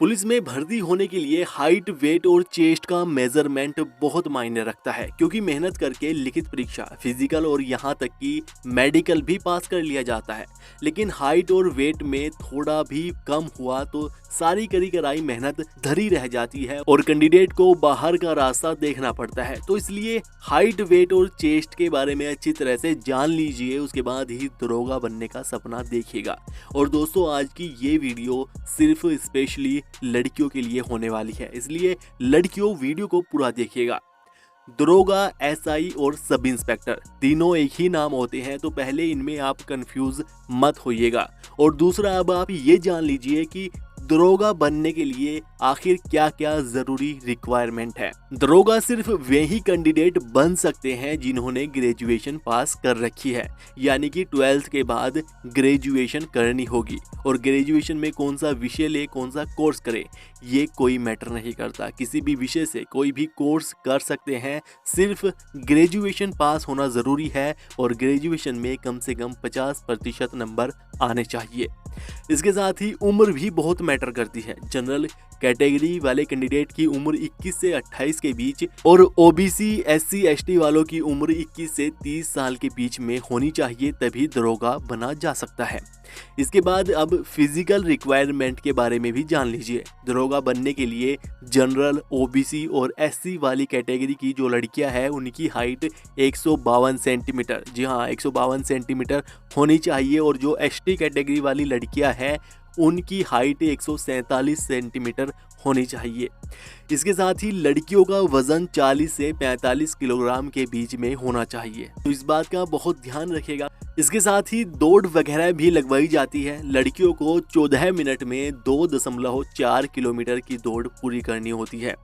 Police में भर्ती होने के लिए हाइट, वेट और चेस्ट का मेजरमेंट बहुत मायने रखता है, क्योंकि मेहनत करके लिखित परीक्षा, फिजिकल और यहाँ तक कि मेडिकल भी पास कर लिया जाता है। लेकिन हाइट और वेट में थोड़ा भी कम हुआ तो सारी करी कराई मेहनत धरी रह जाती है और कैंडिडेट को बाहर का रास्ता देखना पड़ता है। तो इसलिए हाइट, वेट और चेस्ट के बारे में अच्छी तरह से जान लीजिए, उसके बाद ही दरोगा बनने का सपना देखिएगा। और दोस्तों, आज की ये वीडियो सिर्फ स्पेशली लड़कियों के लिए होने वाली है, इसलिए लड़कियों वीडियो को पूरा देखिएगा। दरोगा, एसआई और सब इंस्पेक्टर तीनों एक ही नाम होते हैं, तो पहले इनमें आप कंफ्यूज मत होइएगा। और दूसरा, अब आप ये जान लीजिए कि दरोगा बनने के लिए आखिर क्या क्या जरूरी रिक्वायरमेंट है। दरोगा सिर्फ वे ही कैंडिडेट बन सकते हैं जिन्होंने ग्रेजुएशन पास कर रखी है, यानी कि 12th के बाद ग्रेजुएशन करनी होगी। और ग्रेजुएशन में कौन सा विषय ले, कौन सा कोर्स करे, ये कोई मैटर नहीं करता। किसी भी विषय से कोई भी कोर्स कर सकते हैं, सिर्फ ग्रेजुएशन पास होना जरूरी है और ग्रेजुएशन में कम से कम 50% नंबर आने चाहिए। इसके साथ ही उम्र भी बहुत मैटर करती है। जनरल कैटेगरी वाले कैंडिडेट की उम्र 21 से 28 के बीच और ओबीसी, एससी, एसटी वालों की उम्र 21 से 30 साल के बीच में होनी चाहिए, तभी दरोगा बना जा सकता है। इसके बाद अब फिजिकल रिक्वायरमेंट के बारे में भी जान लीजिए। दरोगा बनने के लिए जनरल, ओबीसी और एससी वाली कैटेगरी की जो लड़कियां हैं उनकी हाइट 152 सेंटीमीटर, जी हाँ 152 सेंटीमीटर होनी चाहिए। और जो एसटी कैटेगरी वाली लड़कियां हैं उनकी हाइट 147 सेंटीमीटर होनी चाहिए। इसके साथ ही लड़कियों का वजन 40 से 45 किलोग्राम के बीच में होना चाहिए, तो इस बात का बहुत ध्यान रखिएगा। इसके साथ ही दौड़ वगैरह भी लगवाई जाती है। लड़कियों को 14 मिनट में 2.4 किलोमीटर की दौड़ पूरी करनी होती है।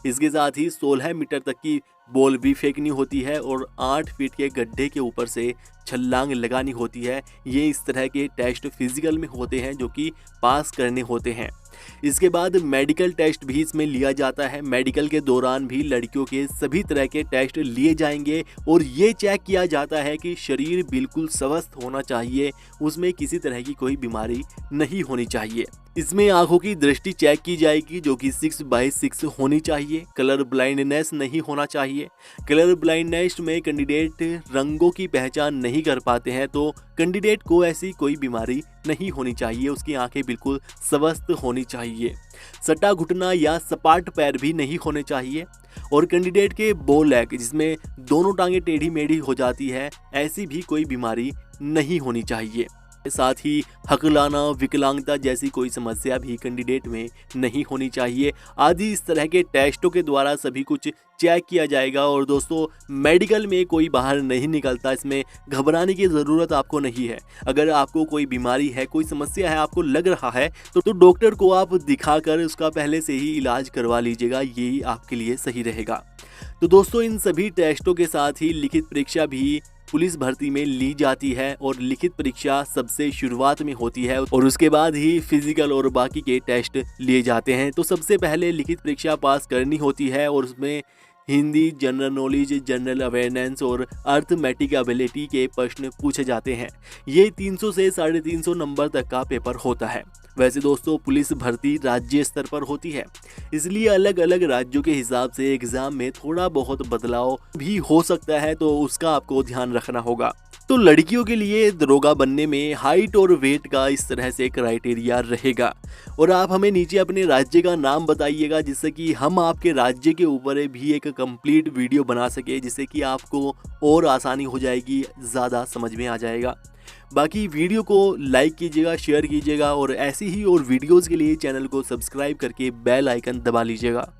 इसके साथ ही 16 मीटर तक की बॉल भी फेंकनी होती है और 8 फीट के गड्ढे के ऊपर से छलांग लगानी होती है। ये इस तरह के टेस्ट फिजिकल में होते हैं जो कि पास करने होते हैं। इसके बाद मेडिकल टेस्ट भी इसमें लिया जाता है। मेडिकल के दौरान भी लड़कियों के सभी तरह के टेस्ट लिए जाएंगे और ये चेक किया जाता है कि शरीर बिल्कुल स्वस्थ होना चाहिए, उसमें किसी तरह की कोई बीमारी नहीं होनी चाहिए। इसमें आंखों की दृष्टि चेक की जाएगी जो कि 6/6 होनी चाहिए। कलर ब्लाइंडनेस नहीं होना चाहिए। कलर ब्लाइंडनेस में कैंडिडेट रंगों की पहचान नहीं कर पाते हैं, तो कैंडिडेट को ऐसी कोई बीमारी नहीं होनी चाहिए, उसकी आंखें बिल्कुल स्वस्थ होनी चाहिए। सट्टा घुटना या सपाट पैर भी नहीं होने चाहिए। और कैंडिडेट के बो लेग, जिसमें दोनों टांगें टेढ़ी मेढ़ी हो जाती है, ऐसी भी कोई बीमारी नहीं होनी चाहिए। साथ ही हकलाना, विकलांगता जैसी कोई समस्या भी कैंडिडेट में नहीं होनी चाहिए। आदि इस तरह के टेस्टों के द्वारा सभी कुछ चेक किया जाएगा। और दोस्तों, मेडिकल में कोई बाहर नहीं निकलता, इसमें घबराने की ज़रूरत आपको नहीं है। अगर आपको कोई बीमारी है, कोई समस्या है, आपको लग रहा है तो डॉक्टर को आप दिखाकर उसका पहले से ही इलाज करवा लीजिएगा, यही आपके लिए सही रहेगा। तो दोस्तों, इन सभी टेस्टों के साथ ही लिखित परीक्षा भी पुलिस भर्ती में ली जाती है और लिखित परीक्षा सबसे शुरुआत में होती है और उसके बाद ही फिजिकल और बाकी के टेस्ट लिए जाते हैं। तो सबसे पहले लिखित परीक्षा पास करनी होती है और उसमें Hindi, general knowledge, general awareness और अर्थमेटिक एबिलिटी के प्रश्न पूछे जाते हैं। ये 300 से 350 नंबर तक का पेपर होता है। वैसे दोस्तों, पुलिस भर्ती राज्य स्तर पर होती है, इसलिए अलग अलग राज्यों के हिसाब से एग्जाम में थोड़ा बहुत बदलाव भी हो सकता है, तो उसका आपको ध्यान रखना होगा। तो लड़कियों के लिए दरोगा बनने में हाइट और वेट का इस तरह से क्राइटेरिया रहेगा। और आप हमें नीचे अपने राज्य का नाम बताइएगा, जिससे कि हम आपके राज्य के ऊपर भी एक कंप्लीट वीडियो बना सके, जिससे कि आपको और आसानी हो जाएगी, ज़्यादा समझ में आ जाएगा। बाकी वीडियो को लाइक कीजिएगा, शेयर कीजिएगा और ऐसी ही और वीडियोज़ के लिए चैनल को सब्सक्राइब करके बेल आइकन दबा लीजिएगा।